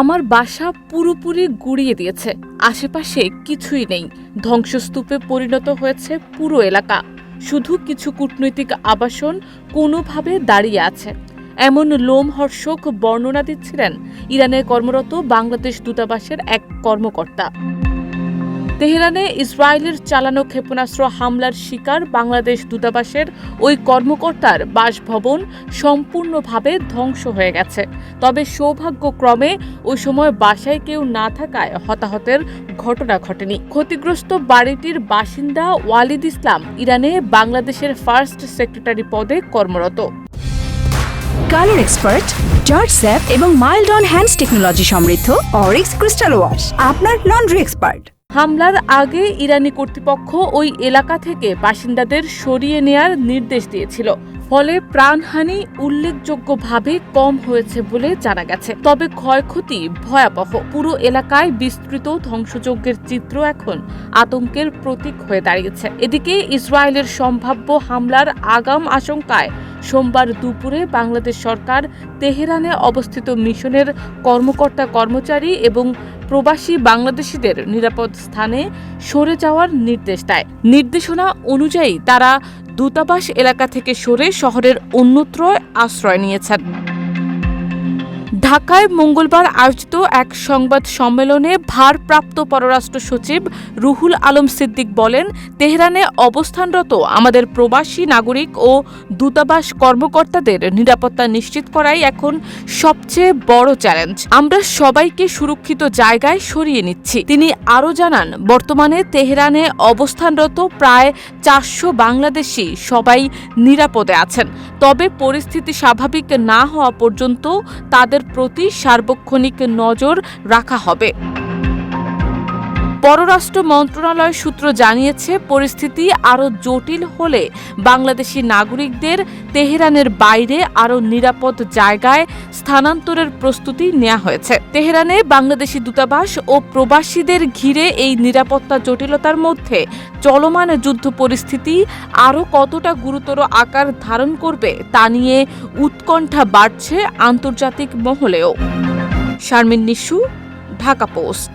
আমার বাসা পুরোপুরি গুড়িয়ে দিয়েছে, আশেপাশে কিছুই নেই, ধ্বংসস্তূপে পরিণত হয়েছে পুরো এলাকা। শুধু কিছু কূটনৈতিক আবাসন কোনোভাবে দাঁড়িয়ে আছে। এমন লোমহর্ষক বর্ণনা দিচ্ছিলেন ইরানে কর্মরত বাংলাদেশ দূতাবাসের এক কর্মকর্তা। তেহরানে ইসরায়েলের চালানো ক্ষেপণাস্ত্র হামলার শিকার বাংলাদেশ দূতাবাসের ওই কর্মকর্তার বাসভবন সম্পূর্ণভাবে ধ্বংস হয়ে গেছে। তবে সৌভাগ্যক্রমে ওই সময় বাসায় কেউ না থাকায় হতাহতের ঘটনা ঘটেনি। ক্ষতিগ্রস্ত বাড়িটির বাসিন্দা ওয়ালিদ ইসলাম ইরানে বাংলাদেশের ফার্স্ট সেক্রেটারি পদে কর্মরত। কালার এক্সপার্ট, জর্জ স্যাপ এবং মাইল্ড অন হ্যান্ডস টেকনোলজি সমৃদ্ধ অরিক্স ক্রিস্টাল ওয়াশ আপনার লন্ড্রি এক্সপার্ট। হামলার আগে ইরানি কর্তৃপক্ষ ওই এলাকা থেকে বাসিন্দাদের সরিয়ে নেয়ার নির্দেশ দিয়েছিল। ফলে প্রাণহানি উল্লেখযোগ্যভাবে কম হয়েছে বলে জানা গেছে। তবে ক্ষয়ক্ষতি ভয়াবহ। পুরো এলাকায় বিস্তৃত ধ্বংসযজ্ঞের চিত্র এখন আতঙ্কের প্রতীক হয়ে দাঁড়িয়েছে। এদিকে ইসরায়েলের সম্ভাব্য হামলার আগাম আশঙ্কায় সোমবার দুপুরে বাংলাদেশ সরকার তেহরানে অবস্থিত মিশনের কর্মকর্তা কর্মচারী এবং প্রবাসী বাংলাদেশিদের নিরাপদ স্থানে সরে যাওয়ার নির্দেশ দেয়। নির্দেশনা অনুযায়ী তারা দূতাবাস এলাকা থেকে সরে শহরের অন্যত্র আশ্রয় নিয়েছেন। ঢাকায় মঙ্গলবার আয়োজিত এক সংবাদ সম্মেলনে ভারপ্রাপ্ত পররাষ্ট্র সচিব রুহুল আলম সিদ্দিক বলেন, তেহরানে অবস্থানরত আমাদের প্রবাসী নাগরিক ও দূতাবাস কর্মকর্তাদের নিরাপত্তা নিশ্চিত করাই এখন সবচেয়ে বড় চ্যালেঞ্জ। আমরা সবাইকে সুরক্ষিত জায়গায় সরিয়ে নিচ্ছি। তিনি আরও জানান, বর্তমানে তেহরানে অবস্থানরত প্রায় 400 বাংলাদেশি সবাই নিরাপদে আছেন। তবে পরিস্থিতি স্বাভাবিক না হওয়া পর্যন্ত তাদের প্রতি সার্বক্ষণিক নজর রাখা হবে। পররাষ্ট্র মন্ত্রণালয় সূত্র জানিয়েছে, পরিস্থিতি আরও জটিল হলে বাংলাদেশি নাগরিকদের তেহরানের বাইরে আরও নিরাপদ জায়গায় স্থানান্তরের প্রস্তুতি নেওয়া হয়েছে। তেহরানে বাংলাদেশি দূতাবাস ও প্রবাসীদের ঘিরে এই নিরাপত্তা জটিলতার মধ্যে চলমান যুদ্ধ পরিস্থিতি আরও কতটা গুরুতর আকার ধারণ করবে তা নিয়ে উৎকণ্ঠা বাড়ছে আন্তর্জাতিক মহলেও। শারমিন নিশু, ঢাকা পোস্ট।